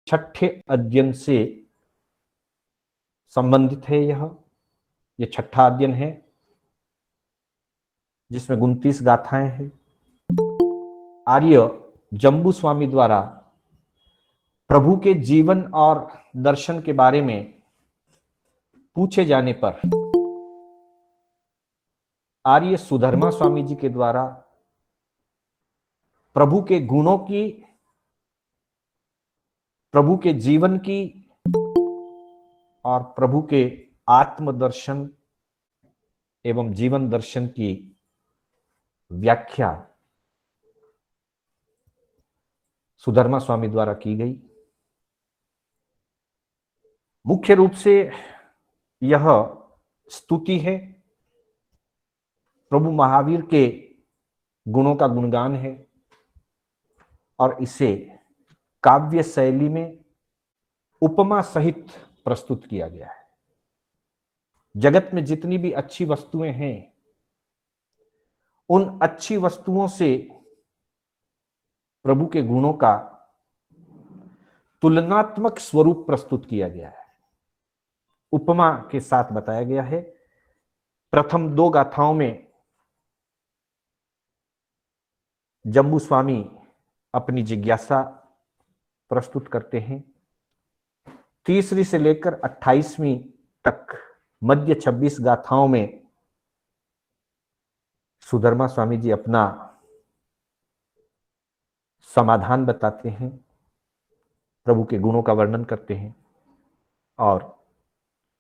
छठे अध्ययन से संबंधित है। यह छठा अध्ययन है जिसमें 29 गाथाएं हैं। आर्य जम्बू स्वामी द्वारा प्रभु के जीवन और दर्शन के बारे में पूछे जाने पर आर्य सुधर्मा स्वामी जी के द्वारा प्रभु के गुणों की, प्रभु के जीवन की और प्रभु के आत्मदर्शन एवं जीवन दर्शन की व्याख्या सुधर्मा स्वामी द्वारा की गई। मुख्य रूप से यह स्तुति है, प्रभु महावीर के गुणों का गुणगान है और इसे काव्य शैली में उपमा सहित प्रस्तुत किया गया है। जगत में जितनी भी अच्छी वस्तुएं हैं, उन अच्छी वस्तुओं से प्रभु के गुणों का तुलनात्मक स्वरूप प्रस्तुत किया गया है, उपमा के साथ बताया गया है। प्रथम 2 गाथाओं में जम्बू स्वामी अपनी जिज्ञासा प्रस्तुत करते हैं। 3री से लेकर 28वीं तक मध्य 26 गाथाओं में सुधर्मा स्वामी जी अपना समाधान बताते हैं, प्रभु के गुणों का वर्णन करते हैं और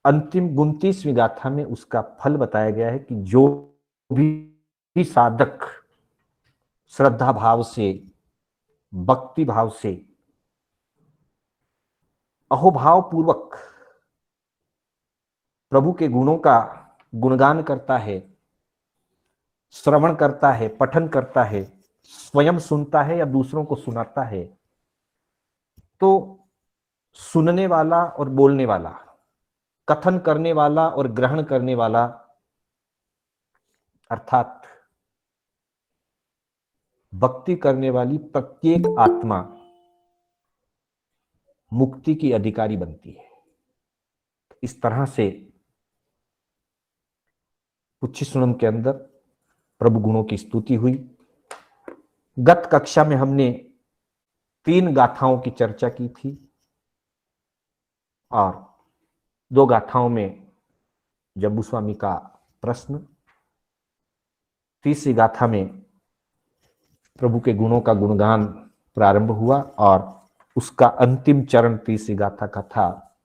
अंतिम 29वीं गाथा में उसका फल बताया गया है कि जो भी साधक श्रद्धा भाव से, भक्ति भाव से, अहोभाव पूर्वक प्रभु के गुणों का गुणगान करता है, श्रवण करता है, पठन करता है, स्वयं सुनता है या दूसरों को सुनाता है, तो सुनने वाला और बोलने वाला, कथन करने वाला और ग्रहण करने वाला, अर्थात भक्ति करने वाली प्रत्येक आत्मा मुक्ति की अधिकारी बनती है। इस तरह से पुच्छिसुनम के अंदर प्रभु गुणों की स्तुति हुई। गत कक्षा में हमने 3 गाथाओं की चर्चा की थी और 2 गाथाओं में जम्बू स्वामी का प्रश्न, 3री गाथा में प्रभु के गुणों का गुणगान प्रारंभ हुआ और उसका अंतिम चरण 3री गाथा का था,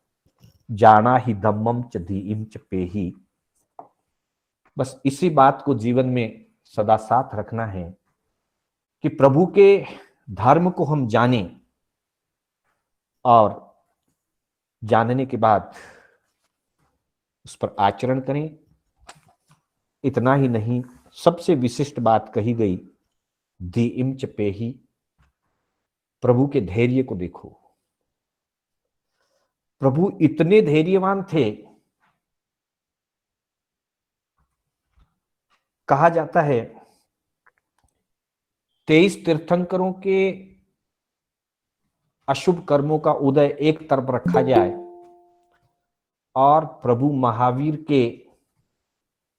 जाना ही धम्मम च धीम च पेही। बस इसी बात को जीवन में सदा साथ रखना है कि प्रभु के धर्म को हम जानें और जानने के बाद उस पर आचरण करें। इतना ही नहीं, सबसे विशिष्ट बात कही गई, धीम च पेही, प्रभु के धैर्य को देखो। प्रभु इतने धैर्यवान थे, कहा जाता है 23 तीर्थंकरों के अशुभ कर्मों का उदय एक तरफ रखा जाए और प्रभु महावीर के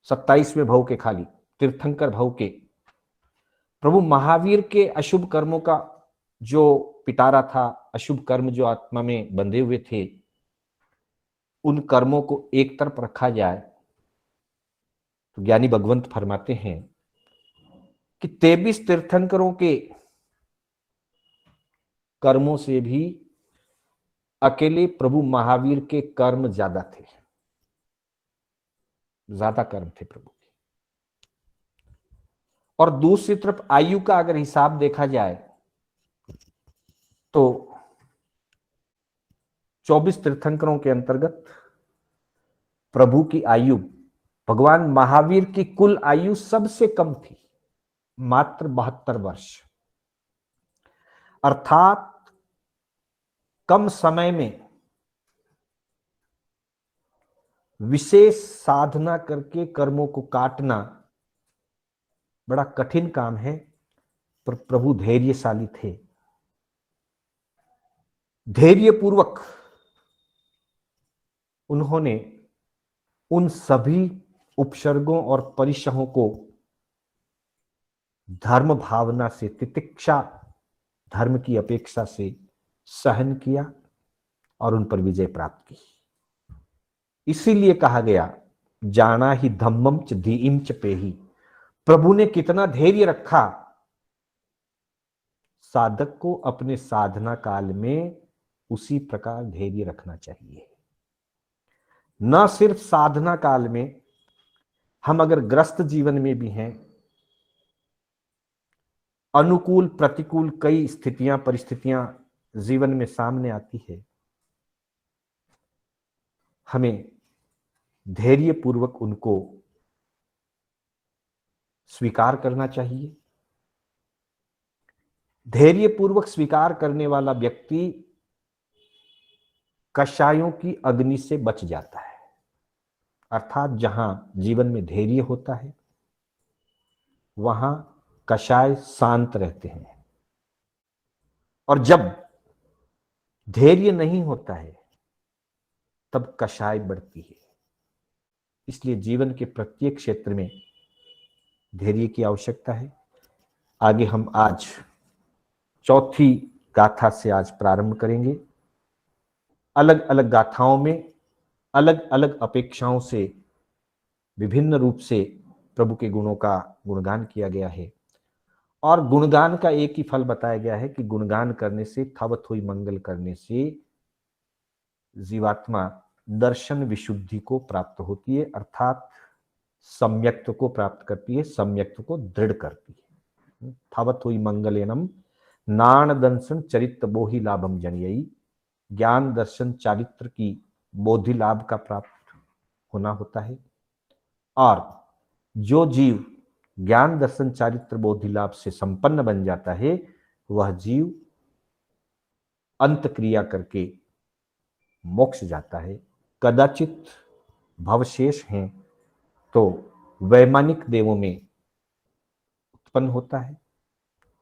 27वें भव के, खाली तीर्थंकर भव के, प्रभु महावीर के अशुभ कर्मों का जो पिटारा था, अशुभ कर्म जो आत्मा में बंधे हुए थे, उन कर्मों को एक तरफ रखा जाए तो ज्ञानी भगवंत फरमाते हैं कि 23 तीर्थंकरों के कर्मों से भी अकेले प्रभु महावीर के कर्म ज्यादा थे, ज्यादा कर्म थे प्रभु के। और दूसरी तरफ आयु का अगर हिसाब देखा जाए तो 24 तीर्थंकरों के अंतर्गत प्रभु की आयु भगवान महावीर की कुल आयु सबसे कम थी, मात्र 72 वर्ष। अर्थात कम समय में विशेष साधना करके कर्मों को काटना बड़ा कठिन काम है, पर प्रभु धैर्यशाली थे। धैर्य पूर्वक उन्होंने उन सभी उपसर्गों और परिसहों को धर्म भावना से, तितिक्षा धर्म की अपेक्षा से सहन किया और उन पर विजय प्राप्त की। इसीलिए कहा गया, जाना ही धम्मम च धीइम च पेही। प्रभु ने कितना धैर्य रखा। साधक को अपने साधना काल में उसी प्रकार धैर्य रखना चाहिए। न सिर्फ साधना काल में, हम अगर ग्रस्त जीवन में भी हैं, अनुकूल प्रतिकूल कई स्थितियां परिस्थितियां जीवन में सामने आती है, हमें धैर्य पूर्वक उनको स्वीकार करना चाहिए। धैर्य पूर्वक स्वीकार करने वाला व्यक्ति कषायों की अग्नि से बच जाता है। अर्थात जहां जीवन में धैर्य होता है वहां कषाय शांत रहते हैं, और जब धैर्य नहीं होता है तब कषाय बढ़ती है। इसलिए जीवन के प्रत्येक क्षेत्र में धैर्य की आवश्यकता है। आगे हम आज चौथी गाथा से आज प्रारंभ करेंगे। अलग अलग गाथाओं में अलग अलग अपेक्षाओं से विभिन्न रूप से प्रभु के गुणों का गुणगान किया गया है, और गुणगान का एक ही फल बताया गया है कि गुणगान करने से, थवत हुई मंगल करने से जीवात्मा दर्शन विशुद्धि को प्राप्त होती है, अर्थात सम्यक्त्व को प्राप्त करती है, सम्यक्त्व को दृढ़ करती है। थवत हुई मंगलेनम नाण दर्शन चरित्र बोहि लाभम जनियई। ज्ञान दर्शन चारित्र की बोधि लाभ का प्राप्त होना होता है, और जो जीव ज्ञान दर्शन चारित्र बोधि लाभ से संपन्न बन जाता है, वह जीव अंत क्रिया करके मोक्ष जाता है। कदाचित भवशेष हैं तो वैमानिक देवों में उत्पन्न होता है।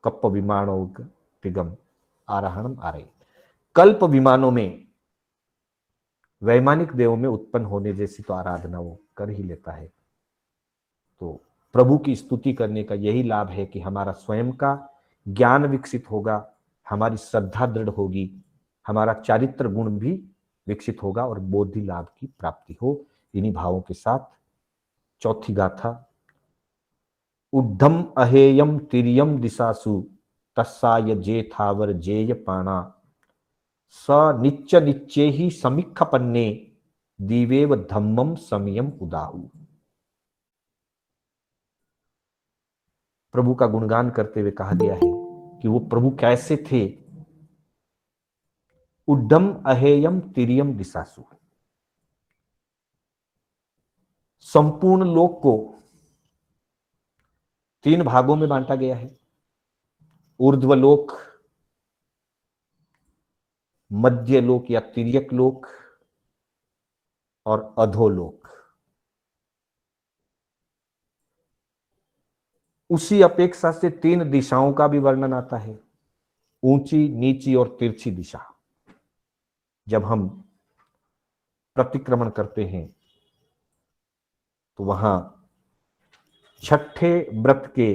कप्प विमानों तिगम आरोहणम आरय। कल्प विमानों में, वैमानिक देवों में उत्पन्न होने जैसी तो आराधना वो कर ही लेता है। तो प्रभु की स्तुति करने का यही लाभ है कि हमारा स्वयं का ज्ञान विकसित होगा, हमारी श्रद्धा दृढ़ होगी, हमारा चारित्र गुण भी विकसित होगा और बोधि लाभ की प्राप्ति हो। इन्हीं भावों के साथ चौथी गाथा। उद्धम अहेयम तिर्यम दिशासु तस्साय जे थावर जेय पाणा। स निच्च निच्चे ही समीक्ष पन्ने दिवेव धम्मम समयम उदाहु। प्रभु का गुणगान करते हुए कहा गया है कि वो प्रभु कैसे थे। उद्धम अहेयम तिर्यम दिशासु। संपूर्ण लोक को तीन भागों में बांटा गया है। ऊर्ध्वलोक, मध्य लोक या तिर्यक लोक, और अधोलोक। उसी अपेक्षा से तीन दिशाओं का भी वर्णन आता है, ऊंची, नीची और तिरछी दिशा। जब हम प्रतिक्रमण करते हैं तो वहां छठे व्रत के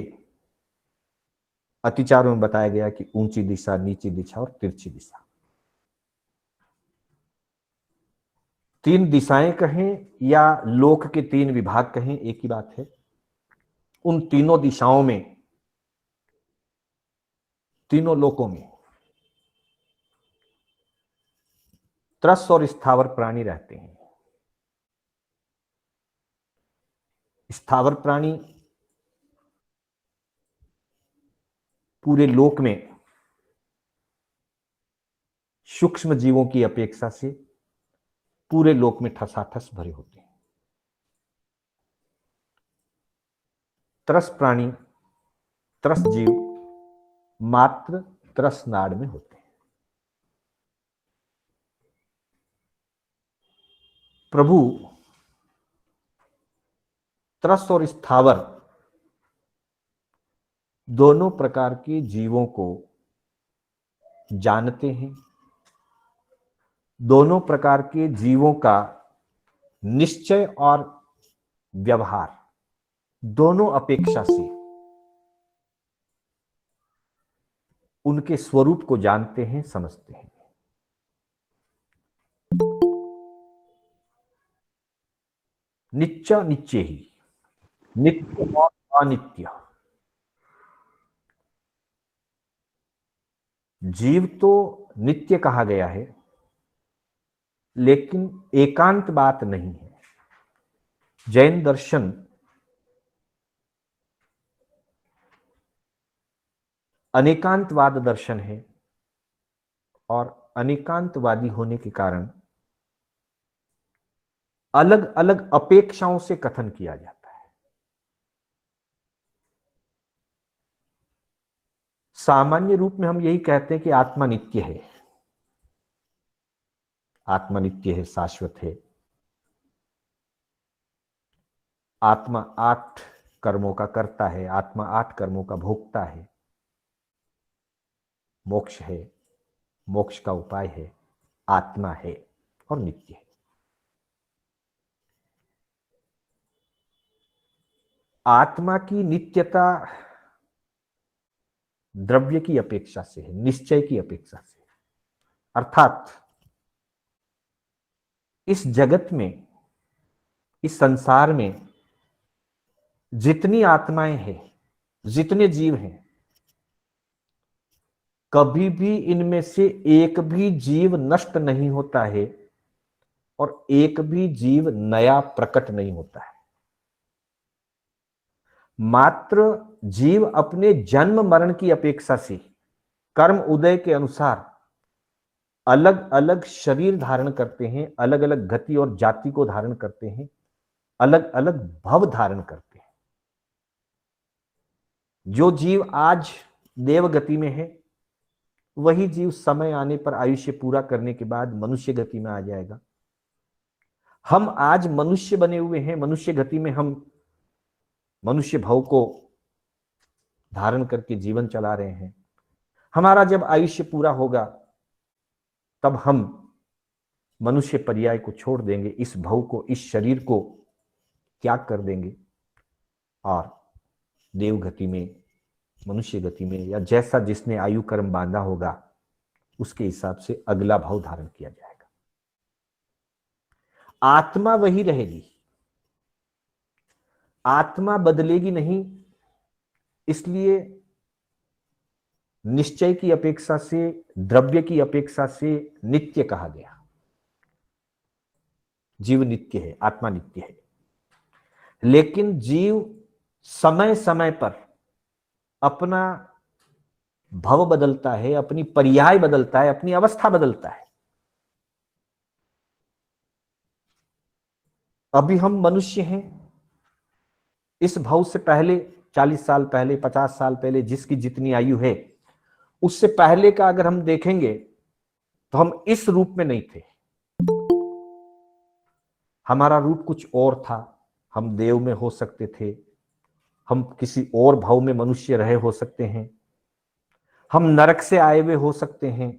अतिचारों में बताया गया कि ऊंची दिशा, नीची दिशा और तिरछी दिशा। तीन दिशाएं कहें या लोक के तीन विभाग कहें, एक ही बात है। उन तीनों दिशाओं में, तीनों लोकों में त्रस और स्थावर प्राणी रहते हैं। स्थावर प्राणी पूरे लोक में सूक्ष्म जीवों की अपेक्षा से पूरे लोक में ठसाठस भरे होते हैं। त्रस प्राणी, त्रस जीव मात्र त्रस नाड़ में होते हैं। प्रभु त्रस और स्थावर दोनों प्रकार के जीवों को जानते हैं, दोनों प्रकार के जीवों का निश्चय और व्यवहार दोनों अपेक्षा से उनके स्वरूप को जानते हैं, समझते हैं। नित्य नित्य ही, नित्य और अनित्य। जीव तो नित्य कहा गया है, लेकिन एकांत बात नहीं है। जैन दर्शन अनेकांतवाद दर्शन है, और अनेकांतवादी होने के कारण अलग अलग अपेक्षाओं से कथन किया जाता है। सामान्य रूप में हम यही कहते हैं कि आत्मा नित्य है, आत्मा नित्य है, शाश्वत है। आत्मा 8 कर्मों का करता है, आत्मा 8 कर्मों का भोगता है। मोक्ष है, मोक्ष का उपाय है, आत्मा है और नित्य है। आत्मा की नित्यता द्रव्य की अपेक्षा से है, निश्चय की अपेक्षा से। अर्थात इस जगत में, इस संसार में जितनी आत्माएं हैं, जितने जीव हैं, कभी भी इनमें से एक भी जीव नष्ट नहीं होता है और एक भी जीव नया प्रकट नहीं होता है। मात्र जीव अपने जन्म मरण की अपेक्षा से कर्म उदय के अनुसार अलग अलग शरीर धारण करते हैं, अलग अलग गति और जाति को धारण करते हैं, अलग अलग भव धारण करते हैं। जो जीव आज देवगति में है, वही जीव समय आने पर आयुष्य पूरा करने के बाद मनुष्य गति में आ जाएगा। हम आज मनुष्य बने हुए हैं, मनुष्य गति में हम मनुष्य भव को धारण करके जीवन चला रहे हैं। हमारा जब आयुष्य पूरा होगा, तब हम मनुष्य पर्याय को छोड़ देंगे, इस भव को, इस शरीर को त्याग कर देंगे और देव गति में, मनुष्य गति में, या जैसा जिसने आयु कर्म बांधा होगा उसके हिसाब से अगला भाव धारण किया जाएगा। आत्मा वही रहेगी, आत्मा बदलेगी नहीं। इसलिए निश्चय की अपेक्षा से, द्रव्य की अपेक्षा से नित्य कहा गया। जीव नित्य है, आत्मा नित्य है, लेकिन जीव समय समय पर अपना भव बदलता है, अपनी पर्याय बदलता है, अपनी अवस्था बदलता है। अभी हम मनुष्य हैं, इस भव से पहले 40 साल पहले, 50 साल पहले जिसकी जितनी आयु है, उससे पहले का अगर हम देखेंगे तो हम इस रूप में नहीं थे। हमारा रूप कुछ और था। हम देव में हो सकते थे, हम किसी और भव में मनुष्य रहे हो सकते हैं, हम नरक से आए हुए हो सकते हैं,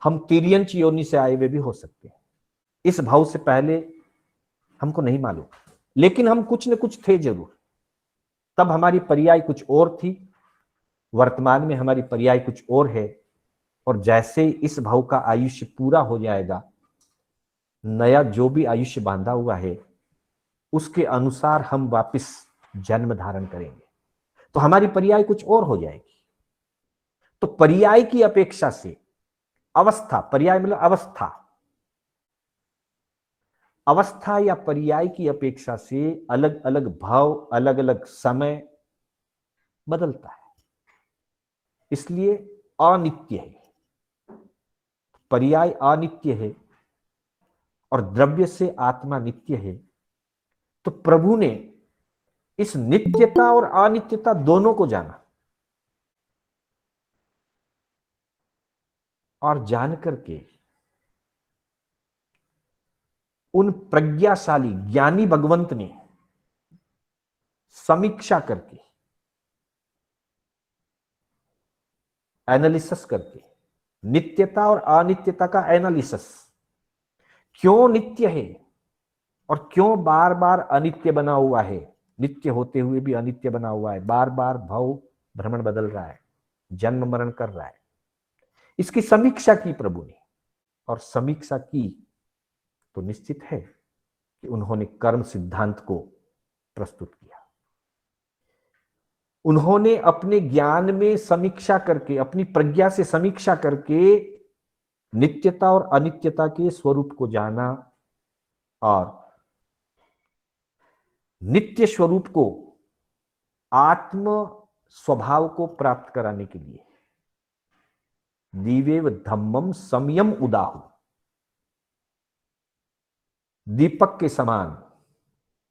हम तिर्यंच योनि से आए हुए भी हो सकते हैं। इस भव से पहले हमको नहीं मालूम, लेकिन हम कुछ न कुछ थे जरूर। तब हमारी पर्याय कुछ और थी, वर्तमान में हमारी पर्याय कुछ और है। और जैसे इस भव का आयुष्य पूरा हो जाएगा, नया जो भी आयुष्य बांधा हुआ है उसके अनुसार हम वापस जन्म धारण करेंगे, तो हमारी पर्याय कुछ और हो जाएगी। तो पर्याय की अपेक्षा से अवस्था, पर्याय मतलब अवस्था, अवस्था या पर्याय की अपेक्षा से अलग अलग भाव, अलग अलग समय बदलता है, इसलिए अनित्य है। पर्याय अनित्य है और द्रव्य से आत्मा नित्य है। तो प्रभु ने इस नित्यता और अनित्यता दोनों को जाना, और जान करके उन प्रज्ञाशाली ज्ञानी भगवंत ने समीक्षा करके, एनालिसिस करके, नित्यता और अनित्यता का एनालिसिस, क्यों नित्य है और क्यों बार बार अनित्य बना हुआ है, नित्य होते हुए भी अनित्य बना हुआ है, बार बार भव भ्रमण बदल रहा है, जन्म मरण कर रहा है। इसकी समीक्षा की प्रभु ने, और समीक्षा की तो निश्चित है कि उन्होंने कर्म सिद्धांत को प्रस्तुत किया। उन्होंने अपने ज्ञान में समीक्षा करके, अपनी प्रज्ञा से समीक्षा करके नित्यता और अनित्यता के स्वरूप को जाना और नित्य स्वरूप को, आत्म स्वभाव को प्राप्त कराने के लिए दीवेव धम्मम संयम उदाहु, दीपक के समान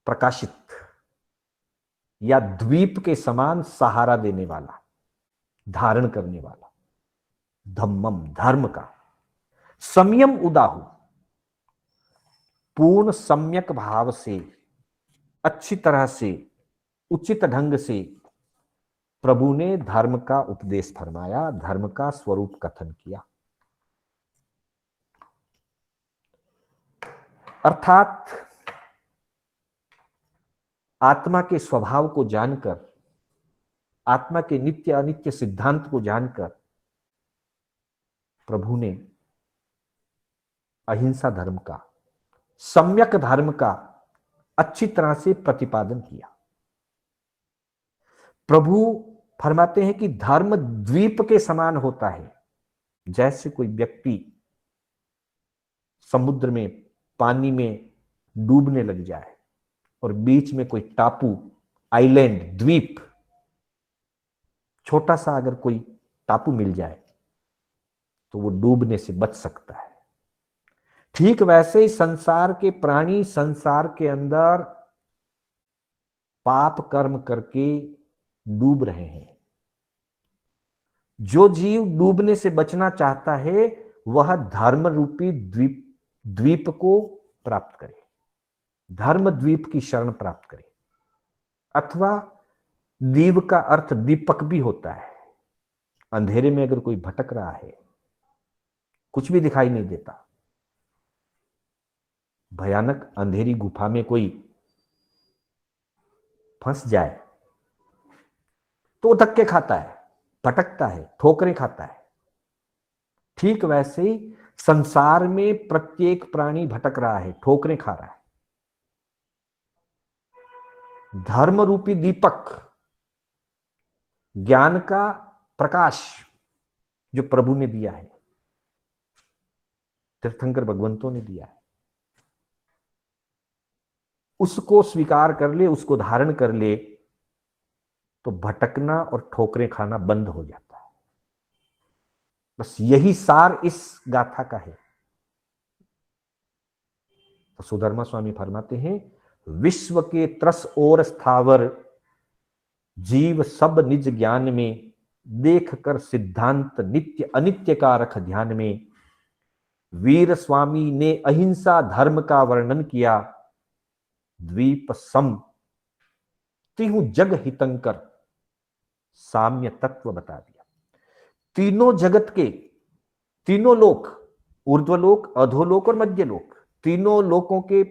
प्रकाशित या द्वीप के समान सहारा देने वाला, धारण करने वाला धम्मम, धर्म का, संयम उदाहु, पूर्ण सम्यक भाव से, अच्छी तरह से, उचित ढंग से प्रभु ने धर्म का उपदेश फरमाया, धर्म का स्वरूप कथन किया। अर्थात आत्मा के स्वभाव को जानकर, आत्मा के नित्य अनित्य सिद्धांत को जानकर प्रभु ने अहिंसा धर्म का, सम्यक धर्म का अच्छी तरह से प्रतिपादन किया। प्रभु फरमाते हैं कि धर्म द्वीप के समान होता है। जैसे कोई व्यक्ति समुद्र में, पानी में डूबने लग जाए और बीच में कोई टापू, आइलैंड, द्वीप, छोटा सा अगर कोई टापू मिल जाए तो वो डूबने से बच सकता है। ठीक वैसे ही संसार के प्राणी संसार के अंदर पाप कर्म करके डूब रहे हैं। जो जीव डूबने से बचना चाहता है वह धर्म रूपी द्वीप को प्राप्त करे, धर्म द्वीप की शरण प्राप्त करे। अथवा दीव का अर्थ दीपक भी होता है। अंधेरे में अगर कोई भटक रहा है, कुछ भी दिखाई नहीं देता, भयानक अंधेरी गुफा में कोई फंस जाए तो धक्के खाता है, भटकता है, ठोकरें खाता है। ठीक वैसे ही संसार में प्रत्येक प्राणी भटक रहा है, ठोकरें खा रहा है। धर्म रूपी दीपक, ज्ञान का प्रकाश जो प्रभु ने दिया है, तीर्थंकर भगवंतों ने दिया है, उसको स्वीकार कर ले, उसको धारण कर ले तो भटकना और ठोकरें खाना बंद हो जाता है। बस यही सार इस गाथा का है। तो सुधर्मा स्वामी फरमाते हैं, विश्व के त्रस और स्थावर जीव सब निज ज्ञान में, देख कर सिद्धांत नित्य अनित्य का रख ध्यान में। वीर स्वामी ने अहिंसा धर्म का वर्णन किया, द्वीप सम तिहु जग हितंकर, साम्य तत्व बता दिया। तीनों जगत के, तीनों लोक, ऊर्ध्वलोक, अधोलोक और मध्यलोक, तीनों लोकों के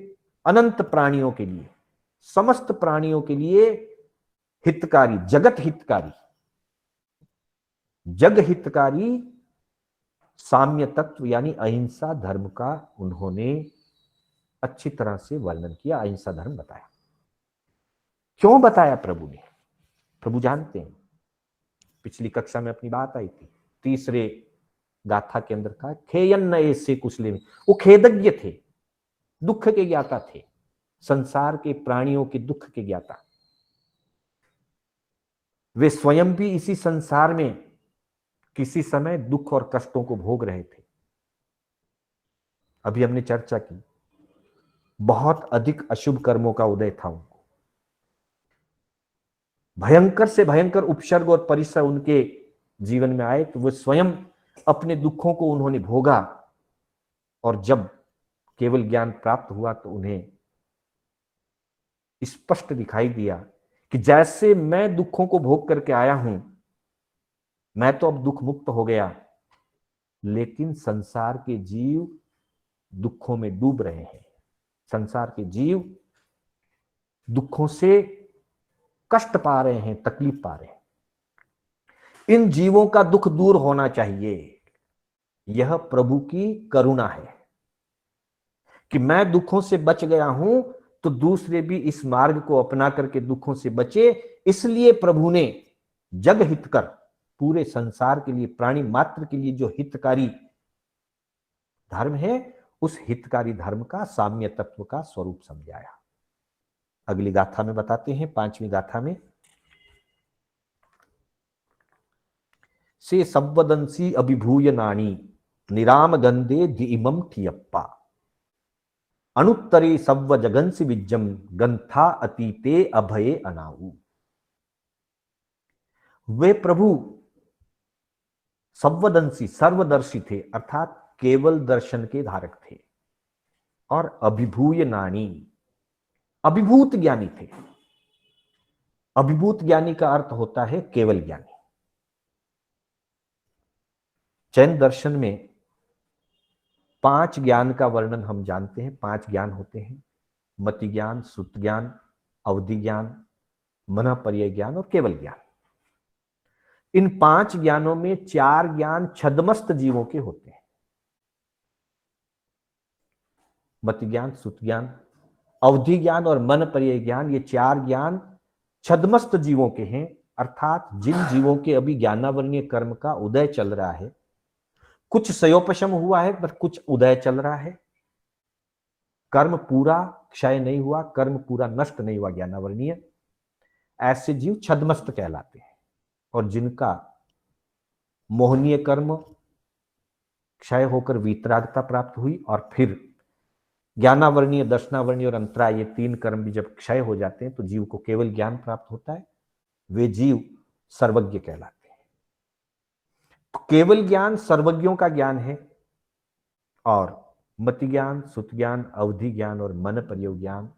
अनंत प्राणियों के लिए, समस्त प्राणियों के लिए हितकारी, जगत हितकारी, जग हितकारी साम्य तत्व यानी अहिंसा धर्म का उन्होंने अच्छी तरह से वर्णन किया, अहिंसा धर्म बताया। क्यों बताया प्रभु ने? प्रभु जानते हैं। पिछली कक्षा में अपनी बात आई थी, तीसरे गाथा के अंदर कहा, खेयन ऐसे कुशले में, वो खेदज्ञ थे, दुख के ज्ञाता थे, संसार के प्राणियों के दुख के ज्ञाता। वे स्वयं भी इसी संसार में किसी समय दुख और कष्टों को भोग रहे थे। अभी हमने चर्चा की, बहुत अधिक अशुभ कर्मों का उदय था उनको, भयंकर से भयंकर उपसर्ग और परिसर उनके जीवन में आए, तो वे स्वयं अपने दुखों को उन्होंने भोगा। और जब केवल ज्ञान प्राप्त हुआ तो उन्हें स्पष्ट दिखाई दिया कि जैसे मैं दुखों को भोग करके आया हूं, मैं तो अब दुख मुक्त हो गया, लेकिन संसार के जीव दुखों में डूब रहे हैं। संसार के जीव दुखों से कष्ट पा रहे हैं, तकलीफ पा रहे हैं। इन जीवों का दुख दूर होना चाहिए। यह प्रभु की करुणा है कि मैं दुखों से बच गया हूं तो दूसरे भी इस मार्ग को अपना करके दुखों से बचे। इसलिए प्रभु ने जग हित कर, पूरे संसार के लिए, प्राणी मात्र के लिए जो हितकारी धर्म है, उस हितकारी धर्म का साम्य तत्व का स्वरूप समझाया। अगली गाथा में बताते हैं, 5वीं गाथा में, से संवदंसी अभिभूय नाणी निराम गंधे दिमम ठियप्पा अनुत्तरे सव्व जगंसि विज्जम गंथा अतीते अभये अनाऊ। वे प्रभु संवदंसी, सर्वदर्शी थे, अर्थात केवल दर्शन के धारक थे, और अभिभूय नाणी, अभिभूत ज्ञानी थे। अभिभूत ज्ञानी का अर्थ होता है केवल ज्ञानी। जैन दर्शन में 5 ज्ञान का वर्णन हम जानते हैं। 5 ज्ञान होते हैं, मति ज्ञान, श्रुत ज्ञान, अवधि ज्ञान, मनःपर्यय ज्ञान और केवल ज्ञान। इन 5 ज्ञानों में 4 ज्ञान छद्मस्त जीवों के होते हैं। मति ज्ञान, श्रुत ज्ञान, अवधि ज्ञान और मनःपर्यय ज्ञान, ये 4 ज्ञान छद्मस्त जीवों के हैं, अर्थात जिन जीवों के अभी ज्ञानावरणीय कर्म का उदय चल रहा है, कुछ सयोपशम हुआ है पर कुछ उदय चल रहा है, कर्म पूरा क्षय नहीं हुआ, कर्म पूरा नष्ट नहीं हुआ ज्ञानावरणीय, ऐसे जीव छद्मस्त कहलाते हैं। और जिनका मोहनीय कर्म क्षय होकर वीतरागता प्राप्त हुई और फिर ज्ञानावरणीय, दर्शनावरणीय और अंतराय, ये 3 कर्म भी जब क्षय हो जाते हैं तो जीव को केवल ज्ञान प्राप्त होता है। वे जीव सर्वज्ञ कहलाते हैं। तो केवल ज्ञान सर्वज्ञों का ज्ञान है, और मति ज्ञान, श्रुत ज्ञान, अवधि ज्ञान और मनःपर्यय ज्ञान,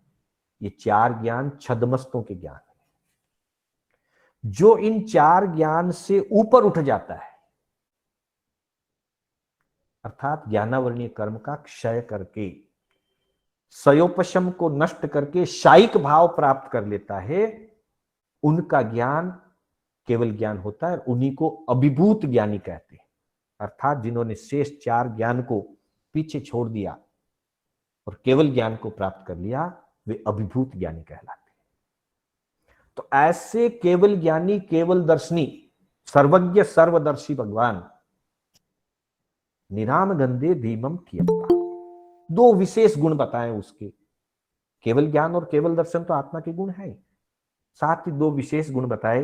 ये 4 ज्ञान छद्मस्तों के ज्ञान है। जो इन 4 ज्ञान से ऊपर उठ जाता है, अर्थात ज्ञानावरणीय कर्म का क्षय करके, सयोपशम को नष्ट करके शायिक भाव प्राप्त कर लेता है, उनका ज्ञान केवल ज्ञान होता है। उन्हीं को अभिभूत ज्ञानी कहते हैं, अर्थात जिन्होंने शेष 4 ज्ञान को पीछे छोड़ दिया और केवल ज्ञान को प्राप्त कर लिया, वे अभिभूत ज्ञानी कहलाते हैं। तो ऐसे केवल ज्ञानी, केवल दर्शनी, सर्वज्ञ, सर्वदर्शी भगवान निराम गंधे धीमम ठियप्पा, 2 विशेष गुण बताएं उसके। केवल ज्ञान और केवल दर्शन तो आत्मा के गुण है, साथ ही 2 विशेष गुण बताए,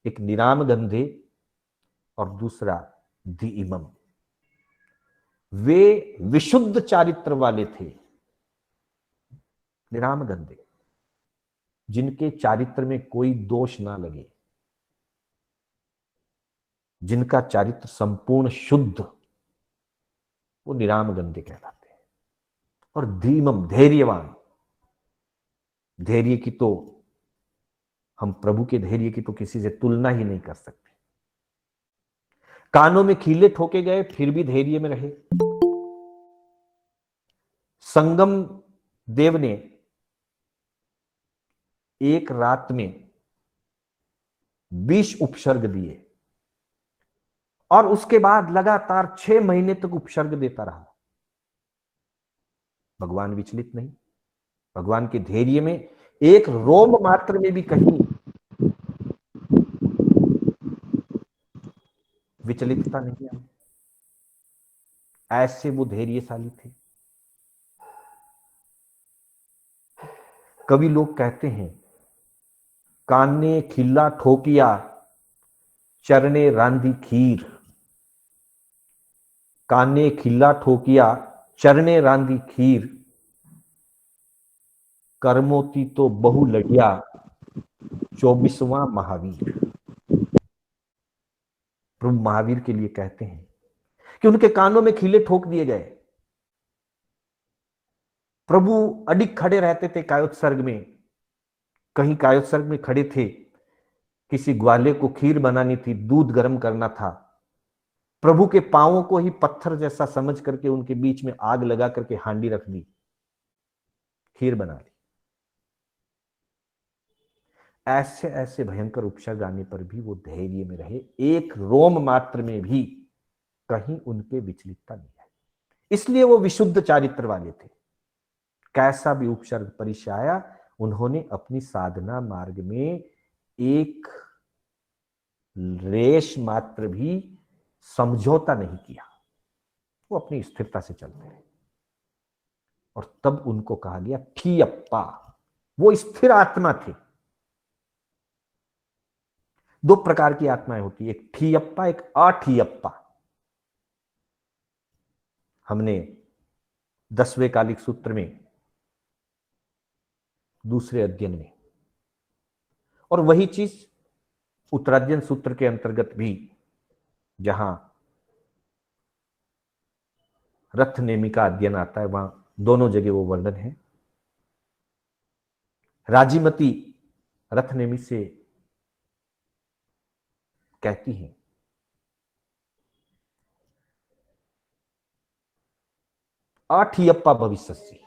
एक निराम गंधे और दूसरा धीमम। वे विशुद्ध चारित्र वाले थे, निराम गंधे, जिनके चारित्र में कोई दोष ना लगे, जिनका चारित्र संपूर्ण शुद्ध, वो निराम गंधे कहलाते हैं। और धीमम, धैर्यवान, धैर्य की तो हम प्रभु के धैर्य की तो किसी से तुलना ही नहीं कर सकते। कानों में खीले ठोके गए फिर भी धैर्य में रहे। संगम देव ने एक रात में 20 उपसर्ग दिए और उसके बाद लगातार 6 महीने तक उपसर्ग देता रहा। भगवान विचलित नहीं। भगवान के धैर्य में एक रोम मात्र में भी कहीं विचलितता नहीं आई। ऐसे वो धैर्यशाली थे। कवि लोग कहते हैं, काने खिल्ला ठोकिया चरणे रांधी खीर, काने खिल्ला ठोकिया चरणे रांधी खीर, कर्मोती तो बहु लड़िया 24वां महावीर। प्रभु महावीर के लिए कहते हैं कि उनके कानों में खीले ठोक दिए गए। प्रभु अडिग खड़े रहते थे कायोत्सर्ग में, कहीं कायोत्सर्ग में खड़े थे, किसी ग्वाले को खीर बनानी थी, दूध गर्म करना था, प्रभु के पांवों को ही पत्थर जैसा समझ करके उनके बीच में आग लगा करके हांडी रख दी, खीर बना ली। ऐसे ऐसे भयंकर उपसर्ग आने पर भी वो धैर्य में रहे, एक रोम मात्र में भी कहीं उनके विचलितता नहीं आई। इसलिए वो विशुद्ध चारित्र वाले थे। कैसा भी उपसर्ग परिचय आया, उन्होंने अपनी साधना मार्ग में एक रेश मात्र भी समझौता नहीं किया, वो अपनी स्थिरता से चलते रहे। और तब उनको कहा गया ठीयप्पा, वो स्थिर आत्मा थे। दो प्रकार की आत्माएं होती है, एक ठीयप्पा, एक अठीयप्पा। हमने 10वें कालिक सूत्र में, दूसरे अध्ययन में, और वही चीज उत्तराध्ययन सूत्र के अंतर्गत भी, जहां रथ नेमी का अध्ययन आता है, वहां दोनों जगह वो वर्णन है। राजीमती रथ नेमी से कहती हैं, आठियप्पा भविष्यसि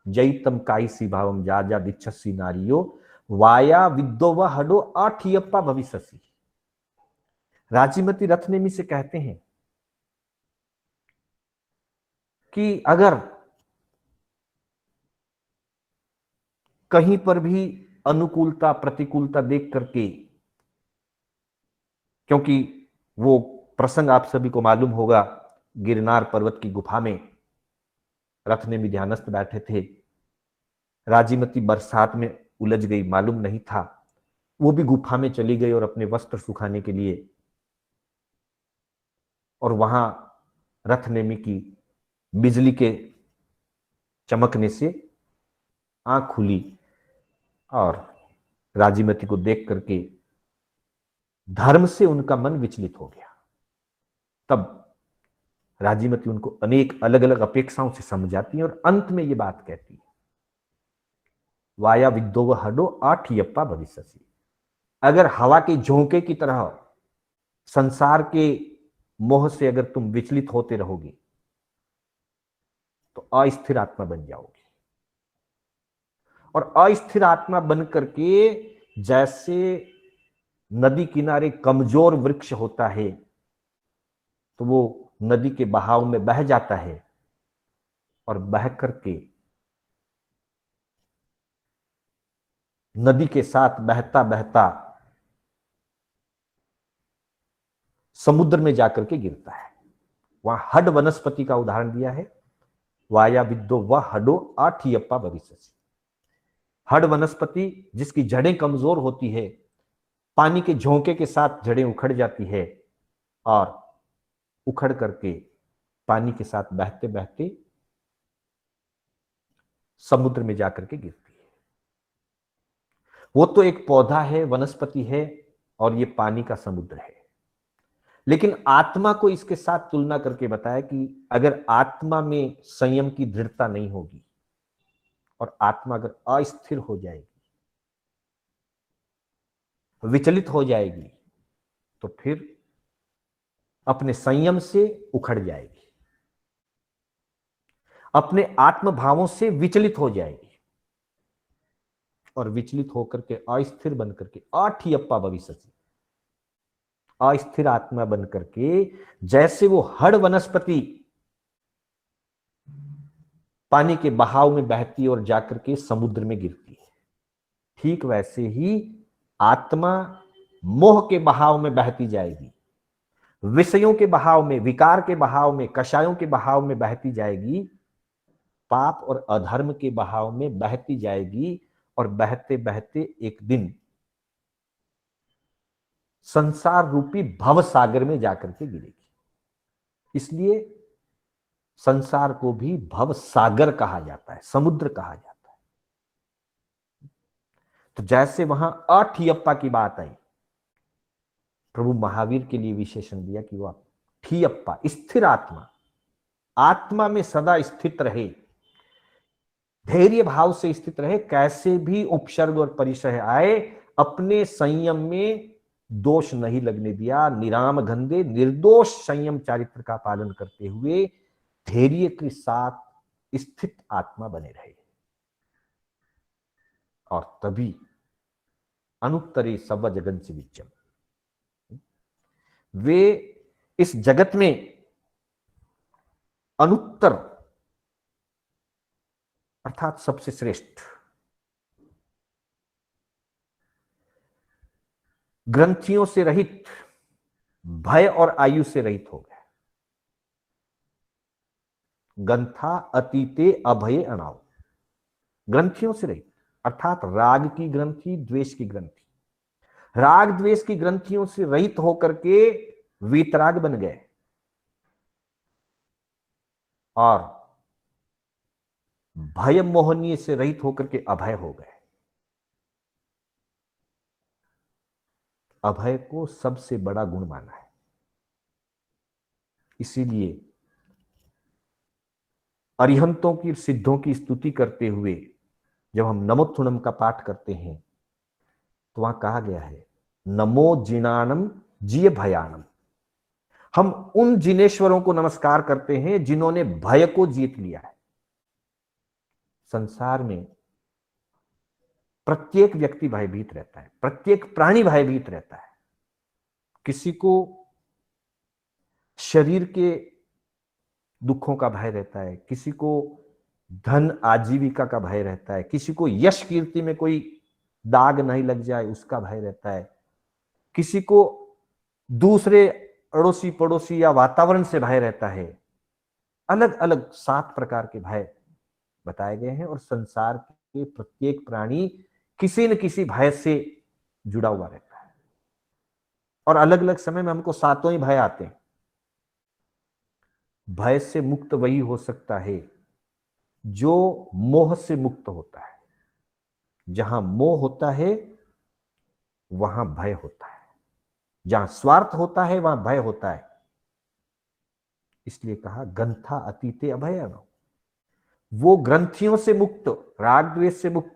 जयितम कायसी भावम जाजा दिच्छसी नारियो वाया विद्दो व हडो आठियप्पा भविष्यसि। राजीमती रथ नेमी से कहते हैं कि अगर कहीं पर भी अनुकूलता प्रतिकूलता देख करके, क्योंकि वो प्रसंग आप सभी को मालूम होगा, गिरनार पर्वत की गुफा में रथ नेमी ध्यानस्थ बैठे थे, राजीमती बरसात में उलझ गई, मालूम नहीं था, वो भी गुफा में चली गई और अपने वस्त्र सुखाने के लिए, और वहां रथ नेमी की बिजली के चमकने से आंख खुली और राजीमती को देख करके धर्म से उनका मन विचलित हो गया। तब राजीमती उनको अनेक अलग अलग अपेक्षाओं से समझाती है और अंत में ये बात कहती है, वाया विद्दो व हडो आठियप्पा भविष्यसि। अगर हवा के झोंके की तरह संसार के मोह से अगर तुम विचलित होते रहोगे तो अस्थिर आत्मा बन जाओगे। और अस्थिर आत्मा बन करके जैसे नदी किनारे कमजोर वृक्ष होता है तो वो नदी के बहाव में बह जाता है और बह करके नदी के साथ बहता बहता समुद्र में जाकर के गिरता है। वहां हड वनस्पति का उदाहरण दिया है, वाया विद्दो व हडो आठियप्पा भविष्यसि। हड वनस्पति जिसकी जड़ें कमजोर होती है, पानी के झोंके के साथ जड़ें उखड़ जाती है और उखड़ करके पानी के साथ बहते बहते समुद्र में जाकर के गिरती है। वो तो एक पौधा है, वनस्पति है, और ये पानी का समुद्र है। लेकिन आत्मा को इसके साथ तुलना करके बताया कि अगर आत्मा में संयम की दृढ़ता नहीं होगी और आत्मा अगर अस्थिर हो जाएगी, विचलित हो जाएगी, तो फिर अपने संयम से उखड़ जाएगी, अपने आत्म भावों से विचलित हो जाएगी और विचलित होकर के अस्थिर बन करके आठियप्पा भविष्यसि, अस्थिर आत्मा बन करके जैसे वो हड़ वनस्पति पानी के बहाव में बहती और जाकर के समुद्र में गिरती है, ठीक वैसे ही आत्मा मोह के बहाव में बहती जाएगी, विषयों के बहाव में, विकार के बहाव में, कषायों के बहाव में बहती जाएगी, पाप और अधर्म के बहाव में बहती जाएगी और बहते बहते एक दिन संसार रूपी भव सागर में जाकर के गिरेगी। इसलिए संसार को भी भव सागर कहा जाता है, समुद्र कहा जाता है। तो जैसे वहां अठियप्पा की बात आई, प्रभु महावीर के लिए विशेषण दिया कि वह ठीयप्पा, स्थिर आत्मा, आत्मा में सदा स्थित रहे, धैर्य भाव से स्थित रहे, कैसे भी उपसर्ग और परिसर आए अपने संयम में दोष नहीं लगने दिया, निराम गंधे निर्दोष संयम चारित्र का पालन करते हुए धैर्य के साथ स्थित आत्मा बने रहे। और तभी अनुत्तरे सब जगन से विचम, वे इस जगत में अनुत्तर अर्थात सबसे श्रेष्ठ, ग्रंथियों से रहित, भय और आयु से रहित हो गए। गंथा अतीते अभय अणाव, ग्रंथियों से रहित अर्थात राग की ग्रंथि, द्वेष की ग्रंथि, राग द्वेष की ग्रंथियों से रहित होकर के वीतराग बन गए और भय मोहनीय से रहित होकर के अभय हो गए। अभय को सबसे बड़ा गुण माना है। इसीलिए अरिहंतों की, सिद्धों की स्तुति करते हुए जब हम नमोत्थुनम का पाठ करते हैं तो वहां कहा गया है नमो जिनानम जिय भयानम। हम उन जिनेश्वरों को नमस्कार करते हैं जिन्होंने भय को जीत लिया है। संसार में प्रत्येक व्यक्ति भयभीत रहता है, प्रत्येक प्राणी भयभीत रहता है। किसी को शरीर के दुखों का भय रहता है, किसी को धन आजीविका का भय रहता है, किसी को यश कीर्ति में कोई दाग नहीं लग जाए उसका भय रहता है, किसी को दूसरे अड़ोसी पड़ोसी या वातावरण से भय रहता है। अलग अलग 7 प्रकार के भय बताए गए हैं और संसार के प्रत्येक प्राणी किसी न किसी भय से जुड़ा हुआ रहता है और अलग अलग समय में हमको 7 ही भय आते हैं। भय से मुक्त वही हो सकता है जो मोह से मुक्त होता है। जहां मोह होता है वहां भय होता है, जहां स्वार्थ होता है वहां भय होता है। इसलिए कहा गंथा अतीते अभय अणव, वो ग्रंथियों से मुक्त, राग द्वेष से मुक्त,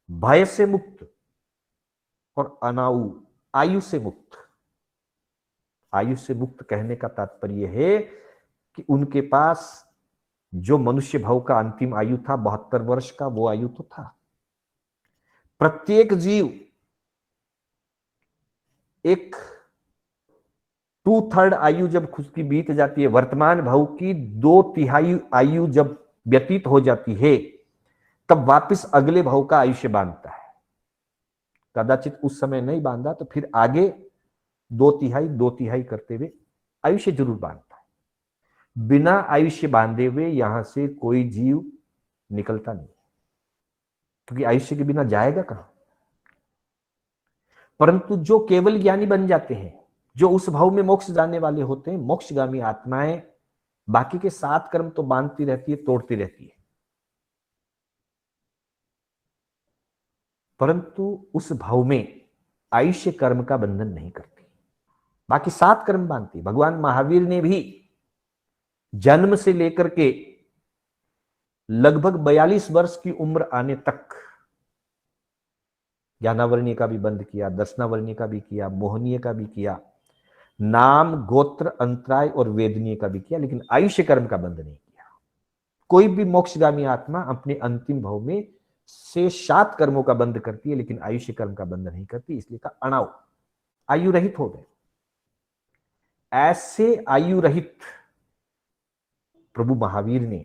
भय से मुक्त और अनाऊ आयु से मुक्त। आयु से मुक्त कहने का तात्पर्य है कि उनके पास जो मनुष्य भाव का अंतिम आयु था 72 वर्ष का, वो आयु तो था। प्रत्येक जीव एक 2/3 आयु जब खुद की बीत जाती है, वर्तमान भाव की 2/3 आयु जब व्यतीत हो जाती है, तब वापस अगले भाव का आयुष्य बांधता है। कदाचित उस समय नहीं बांधा तो फिर आगे 2/3 करते हुए आयुष्य जरूर बांधता है। बिना आयुष्य बांधे हुए यहां से कोई जीव निकलता नहीं, क्योंकि आयुष्य के बिना जाएगा कहां। परंतु जो केवल ज्ञानी बन जाते हैं, जो उस भाव में मोक्ष जाने वाले होते हैं, मोक्षगामी आत्माएं बाकी के 7 कर्म तो बांधती रहती है, तोड़ती रहती है, परंतु उस भाव में आयुष्य कर्म का बंधन नहीं करती, बाकी 7 कर्म बांधती। भगवान महावीर ने भी जन्म से लेकर के लगभग 42 वर्ष की उम्र आने तक ज्ञानावरणीय का भी बंद किया, दर्शनावरणीय का भी किया, मोहनीय का भी किया, नाम गोत्र अंतराय और वेदनीय का भी किया, लेकिन आयुष्य कर्म का बंध नहीं किया। कोई भी मोक्षगामी आत्मा अपने अंतिम भाव में से 7 कर्मों का बंध करती है, लेकिन आयुष्य कर्म का बंध नहीं करती। इसलिए का अणाव, आयु रहित हो गए। ऐसे आयु रहित प्रभु महावीर ने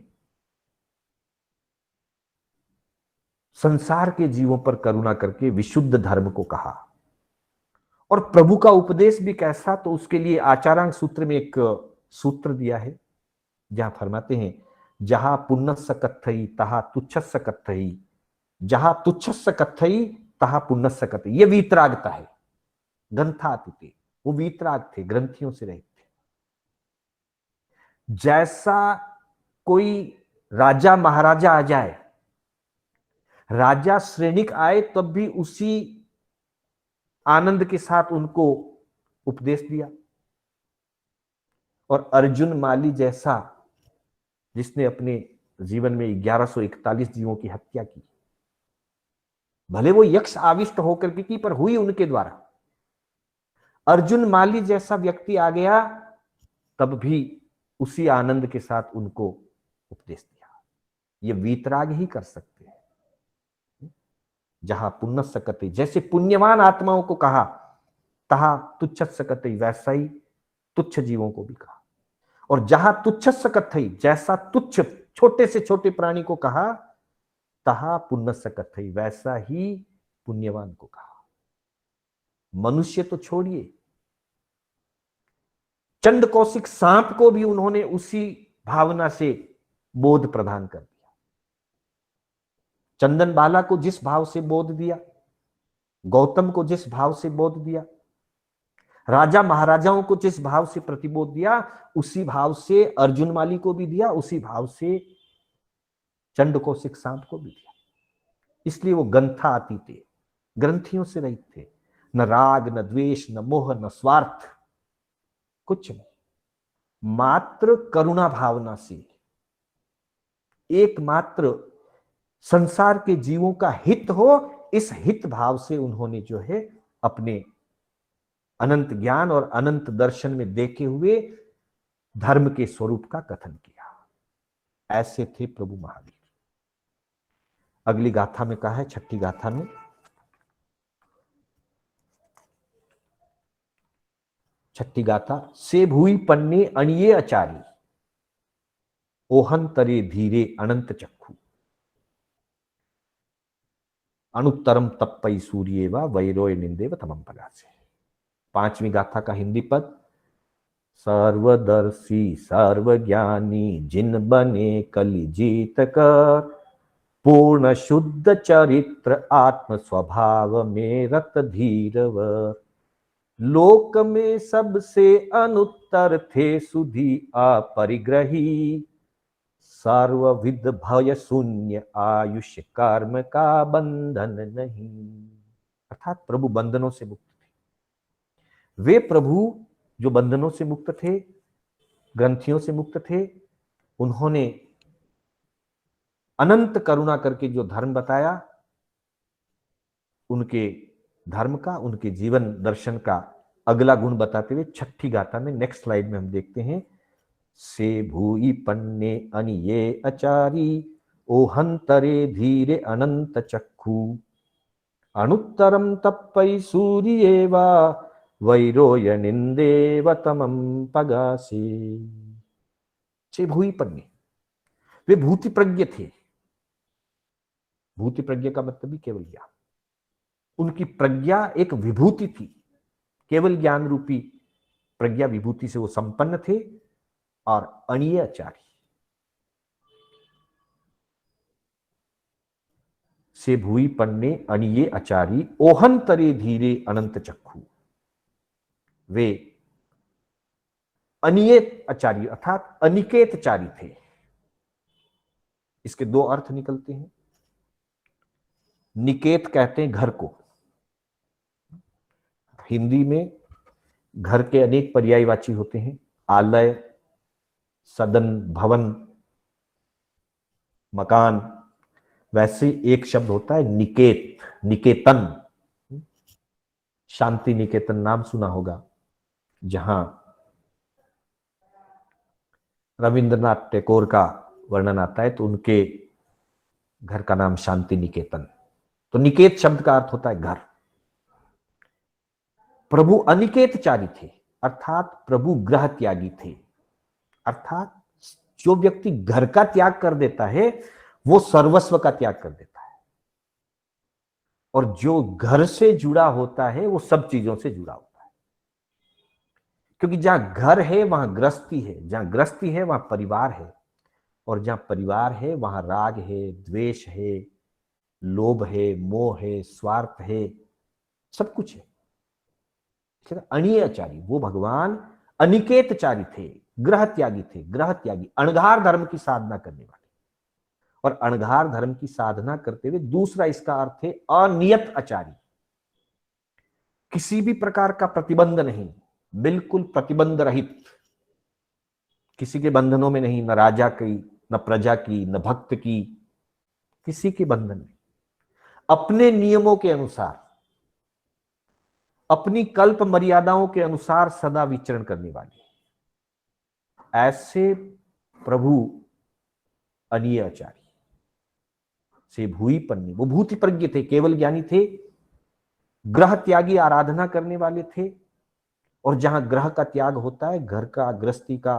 संसार के जीवों पर करुणा करके विशुद्ध धर्म को कहा। और प्रभु का उपदेश भी कैसा, तो उसके लिए आचारांग सूत्र में एक सूत्र दिया है, जहां फरमाते हैं जहां पुण्यस्य कथई तहा तुच्छस्य कथई, जहां तुच्छस्य कथई तहा पुण्यस्य कथई। ये वीतरागता है। गंथातीते, वो वीतराग थे, ग्रंथियों से रहित थे। जैसा कोई राजा महाराजा आ जाए, राजा श्रेणिक आए, तब भी उसी आनंद के साथ उनको उपदेश दिया। और अर्जुन माली जैसा, जिसने अपने जीवन में 1141 जीवों की हत्या की, भले वो यक्ष आविष्ट होकर के की, पर हुई उनके द्वारा। अर्जुन माली जैसा व्यक्ति आ गया, तब भी उसी आनंद के साथ उनको उपदेश दिया। ये वीतराग ही कर सकते हैं। जहां पुण्य सकते, जैसे पुण्यवान आत्माओं को कहा तहा तुच्छ सकते, वैसा ही तुच्छ जीवों को भी कहा। और जहां तुच्छ सकते, जैसा तुच्छ छोटे से छोटे प्राणी को कहा, तहा पुण्य सकते, वैसा ही पुण्यवान को कहा। मनुष्य तो छोड़िए, चंड कौशिक सांप को भी उन्होंने उसी भावना से बोध प्रदान कर दिया। चंदन बाला को जिस भाव से बोध दिया, गौतम को जिस भाव से बोध दिया, राजा महाराजाओं को जिस भाव से प्रतिबोध दिया, उसी भाव से अर्जुन माली को भी दिया, उसी भाव से चंड कौशिक सांप को भी दिया। इसलिए वो गंथा आती थे, ग्रंथियों से रहित थे। न राग, न द्वेष, न मोह, न स्वार्थ, कुछ नहीं। मात्र करुणा भावना से, एकमात्र संसार के जीवों का हित हो, इस हित भाव से उन्होंने जो है अपने अनंत ज्ञान और अनंत दर्शन में देखे हुए धर्म के स्वरूप का कथन किया। ऐसे थे प्रभु महावीर। अगली गाथा में कहा है, छठी गाथा में, छठी गाथा, से भूई पन्ने अणिये अचारी, ओहन तरे धीरे अनंत चक्षु, अनुत्तरम तप्पई सूर्ये व वैरोय निंदेव तमम पगासे। पांचवी गाथा का हिंदी पद, सर्वदर्शी सर्वज्ञानी जिन बने कलि जीत कर, पूर्ण शुद्ध चरित्र आत्म स्वभाव में रत धीरवर, लोक में सबसे अनुत्तर थे सुधी अपरिग्रही, सर्वविद भय शून्य आयुष्य कर्म का बंधन नहीं। अर्थात प्रभु बंधनों से मुक्त थे। वे प्रभु जो बंधनों से मुक्त थे, ग्रंथियों से मुक्त थे, उन्होंने अनंत करुणा करके जो धर्म बताया, उनके धर्म का, उनके जीवन दर्शन का अगला गुण बताते हुए छठी गाथा में नेक्स्ट स्लाइड में हम देखते हैं, से भूई पन्ने अनिये अचारी, ओहंतरे धीरे अनंत चक्षु, अनुत्तरम तप्पई सूर्येवा वैरोय निंदेव तमम पगासे। से भूई पन्ने, वे भूति प्रज्ञ थे। भूति प्रज्ञ का मतलब भी केवल ज्ञान। उनकी प्रज्ञा एक विभूति थी, केवल ज्ञान रूपी प्रज्ञा विभूति से वो संपन्न थे। और अणिये आचारी, से भूई पन्ने अणिये आचारी, ओहन तरे धीरे अनंत चक्षु, वे अनियत आचार्य अर्थात अनिकेतचारी थे। इसके दो अर्थ निकलते हैं। निकेत कहते हैं घर को। हिंदी में घर के अनेक पर्यायवाची होते हैं, आलय, सदन, भवन, मकान। वैसे एक शब्द होता है निकेत, निकेतन। शांति निकेतन नाम सुना होगा, जहां रविंद्रनाथ टैगोर का वर्णन आता है, तो उनके घर का नाम शांति निकेतन। तो निकेत शब्द का अर्थ होता है घर। प्रभु अनिकेतचारी थे, अर्थात प्रभु ग्रह त्यागी थे। अर्थात जो व्यक्ति घर का त्याग कर देता है, वो सर्वस्व का त्याग कर देता है। और जो घर से जुड़ा होता है, वो सब चीजों से जुड़ा होता है। क्योंकि जहां घर है वहां गृहस्थी है, जहां गृहस्थी है वहां परिवार है, और जहां परिवार है वहां राग है, द्वेष है, लोभ है, मोह है, स्वार्थ है, सब कुछ है। अणियाचारी, वो भगवान अनिकेतचारी थे, ग्रह त्यागी थे। ग्रह त्यागी, अणघार धर्म की साधना करने वाले। और अणघार धर्म की साधना करते हुए दूसरा इसका अर्थ है अनियत आचारी। किसी भी प्रकार का प्रतिबंध नहीं, बिल्कुल प्रतिबंध रहित, किसी के बंधनों में नहीं, न राजा की, न प्रजा की, न भक्त की, किसी के बंधन में, अपने नियमों के अनुसार, अपनी कल्प मर्यादाओं के अनुसार सदा विचरण करने वाले, ऐसे प्रभु अनीय आचार्य से भूई पन्नी, वो भूति प्रज्ञ थे, केवल ज्ञानी थे, ग्रह त्यागी आराधना करने वाले थे। और जहां ग्रह का त्याग होता है, घर का, गृहस्थी का,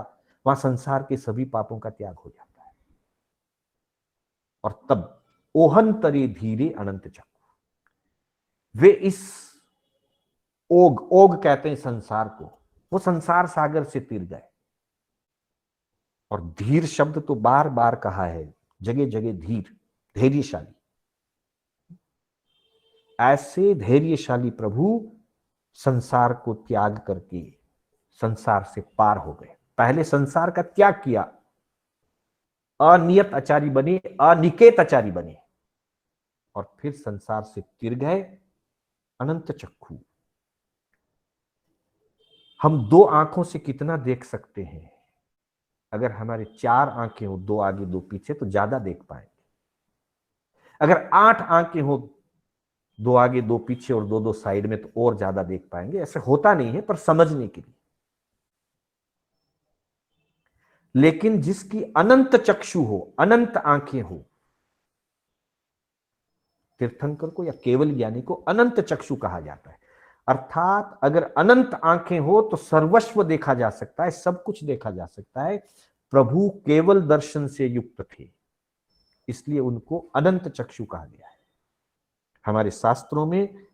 वहां संसार के सभी पापों का त्याग हो जाता है। और तब ओहन तरे धीरे अनंत चक्र, वे इस ओग, ओग कहते हैं संसार को, वो संसार सागर से तिर गए। और धीर शब्द तो बार बार कहा है, जगह जगह धीर, धैर्यशाली। ऐसे धैर्यशाली प्रभु संसार को त्याग करके संसार से पार हो गए। पहले संसार का त्याग किया, अनियत आचारी बने, अनिकेत आचारी बने, और फिर संसार से तिर गए अनंत चक्षु। हम दो आंखों से कितना देख सकते हैं? अगर हमारे 4 आंखें हो, 2 आगे 2 पीछे, तो ज्यादा देख पाएंगे। अगर 8 आंखें हो, 2 आगे 2 पीछे और 2-2 साइड में, तो और ज्यादा देख पाएंगे। ऐसे होता नहीं है, पर समझने के लिए। लेकिन जिसकी अनंत चक्षु हो, अनंत आंखें हो, तीर्थंकर को या केवल ज्ञानी को अनंत चक्षु कहा जाता है। अर्थात अगर अनंत आंखें हो तो सर्वस्व देखा जा सकता है, सब कुछ देखा जा सकता है। प्रभु केवल दर्शन से युक्त थे, इसलिए उनको अनंत चक्षु कहा गया है। हमारे शास्त्रों में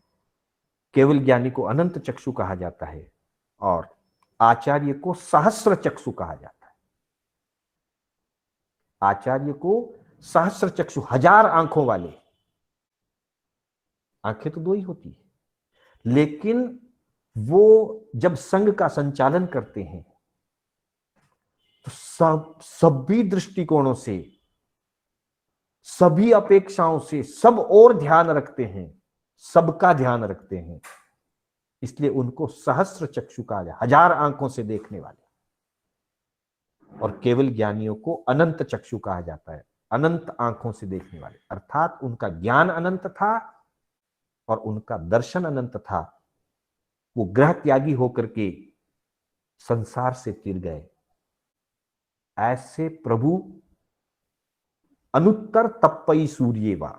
केवल ज्ञानी को अनंत चक्षु कहा जाता है और आचार्य को सहस्र चक्षु कहा जाता है। आचार्य को सहस्र चक्षु, 1000 आंखों वाले। आंखें तो 2 ही होती है, लेकिन वो जब संघ का संचालन करते हैं तो सभी दृष्टिकोणों से, सभी अपेक्षाओं से, सब और ध्यान रखते हैं, सबका ध्यान रखते हैं। इसलिए उनको सहस्र चक्षु कहा जाए, 1000 आंखों से देखने वाले। और केवल ज्ञानियों को अनंत चक्षु कहा जाता है, अनंत आंखों से देखने वाले। अर्थात उनका ज्ञान अनंत था और उनका दर्शन अनंत था। वो ग्रह त्यागी होकर के संसार से तिर गए। ऐसे प्रभु अनुत्तर तप्पई सूर्येवा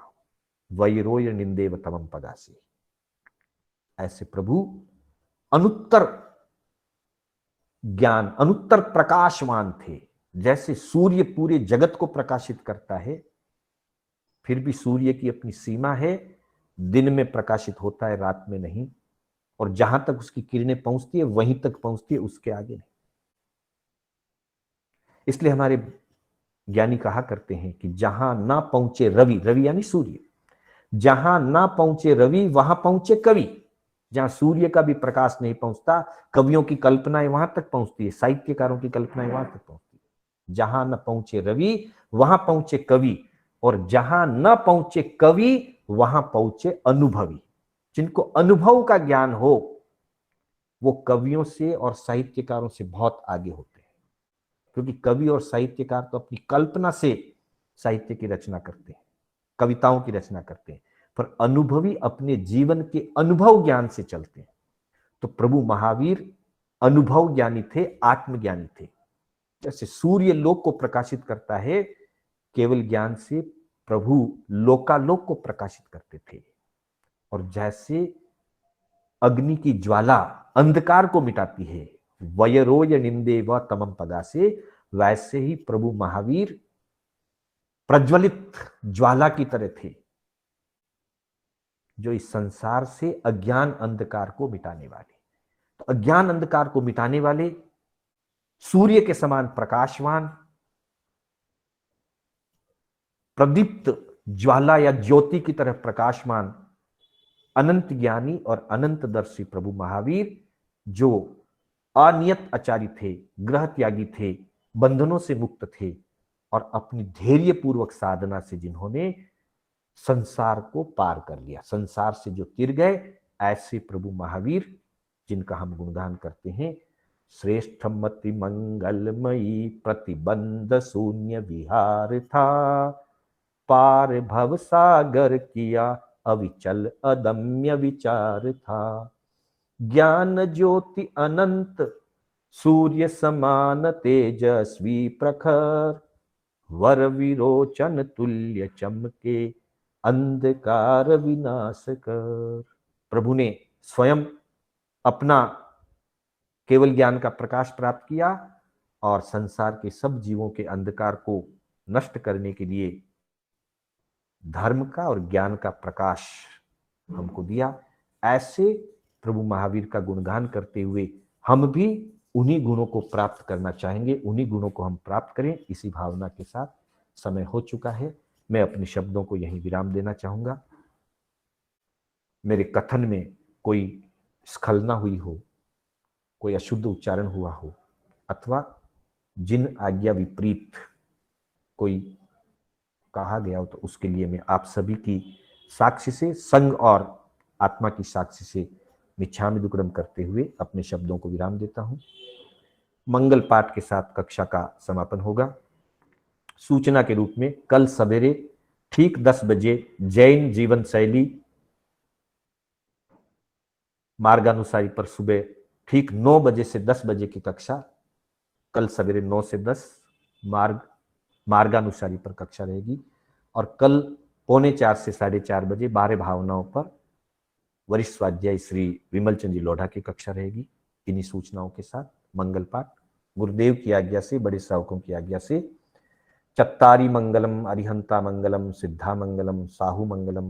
वैरोय निंदेव तमम पदासी। ऐसे प्रभु अनुत्तर ज्ञान, अनुत्तर प्रकाशवान थे। जैसे सूर्य पूरे जगत को प्रकाशित करता है, फिर भी सूर्य की अपनी सीमा है, दिन में प्रकाशित होता है, रात में नहीं। और जहां तक उसकी किरणें पहुंचती है वहीं तक पहुंचती है, उसके आगे नहीं। इसलिए हमारे ज्ञानी कहा करते हैं कि जहां ना पहुंचे रवि, रवि यानी सूर्य, जहां ना पहुंचे रवि वहां पहुंचे कवि। जहां सूर्य का भी प्रकाश नहीं पहुंचता, कवियों की कल्पनाएं वहां तक पहुंचती है, साहित्यकारों की कल्पनाएं वहां तक पहुंचती है। जहां न पहुंचे रवि वहां पहुंचे कवि, और जहां न पहुंचे कवि वहां पहुंचे अनुभवी। जिनको अनुभव का ज्ञान हो वो कवियों से और साहित्यकारों से बहुत आगे होते हैं, क्योंकि कवि और साहित्यकार तो अपनी कल्पना से साहित्य की रचना करते हैं, कविताओं की रचना करते हैं, पर अनुभवी अपने जीवन के अनुभव ज्ञान से चलते हैं। तो प्रभु महावीर अनुभव ज्ञानी थे, आत्मज्ञानी थे। जैसे सूर्य लोक को प्रकाशित करता है, केवल ज्ञान से प्रभु लोकालोक को प्रकाशित करते थे। और जैसे अग्नि की ज्वाला अंधकार को मिटाती है, वयरोय निंदे व तमम पदा से, वैसे ही प्रभु महावीर प्रज्वलित ज्वाला की तरह थे, जो इस संसार से अज्ञान अंधकार को मिटाने वाले। तो अज्ञान अंधकार को मिटाने वाले, सूर्य के समान प्रकाशवान, प्रदीप्त ज्वाला या ज्योति की तरह प्रकाशमान, अनंत ज्ञानी और अनंत दर्शी प्रभु महावीर, जो अनियत आचारी थे, ग्रह त्यागी थे, बंधनों से मुक्त थे, और अपनी धैर्य पूर्वक साधना से जिन्होंने संसार को पार कर लिया, संसार से जो तिर गए, ऐसे प्रभु महावीर जिनका हम गुणगान करते हैं। श्रेष्ठ मति मंगलमयी प्रतिबंध शून्य विहार था, पार भव सागर किया अविचल अदम्य विचार था। ज्ञान ज्योति अनंत, सूर्य समान तेजस्वी प्रखर, वर विरोचन तुल्य चमके, अंधकार विनाश कर। प्रभु ने स्वयं अपना केवल ज्ञान का प्रकाश प्राप्त किया और संसार के सब जीवों के अंधकार को नष्ट करने के लिए धर्म का और ज्ञान का प्रकाश हमको दिया। ऐसे प्रभु महावीर का गुणगान करते हुए हम भी उन्हीं गुणों को प्राप्त करना चाहेंगे, उन्हीं गुणों को हम प्राप्त करें। इसी भावना के साथ समय हो चुका है, मैं अपने शब्दों को यहीं विराम देना चाहूंगा। मेरे कथन में कोई स्खलना हुई हो, कोई अशुद्ध उच्चारण हुआ हो, अथवा जिन आज्ञा विपरीत कोई कहा गया हो, तो उसके लिए मैं आप सभी की साक्षी से, संग और आत्मा की साक्षी से मिच्छामि दुक्कडम करते हुए अपने शब्दों को विराम देता हूं। मंगल पाठ के साथ कक्षा का समापन होगा। सूचना के रूप में कल सवेरे ठीक 10 बजे जैन जीवन शैली मार्गानुसारी पर सुबह ठीक 9 बजे से 10 बजे की कक्षा, कल सवेरे 9 से 10 मार्गानुसारी पर कक्षा रहेगी। और कल 3:45 से 4:30 बजे 12 भावनाओं पर वरिष्ठ स्वाध्याय श्री विमल चंद जी लोढ़ा की कक्षा रहेगी। इन्हीं सूचनाओं के साथ मंगल पाठ गुरुदेव की आज्ञा से, बड़े श्रावकों की आज्ञा से, चत्तारी मंगलम, अरिहंता मंगलम, सिद्धा मंगलम, साहू मंगलम,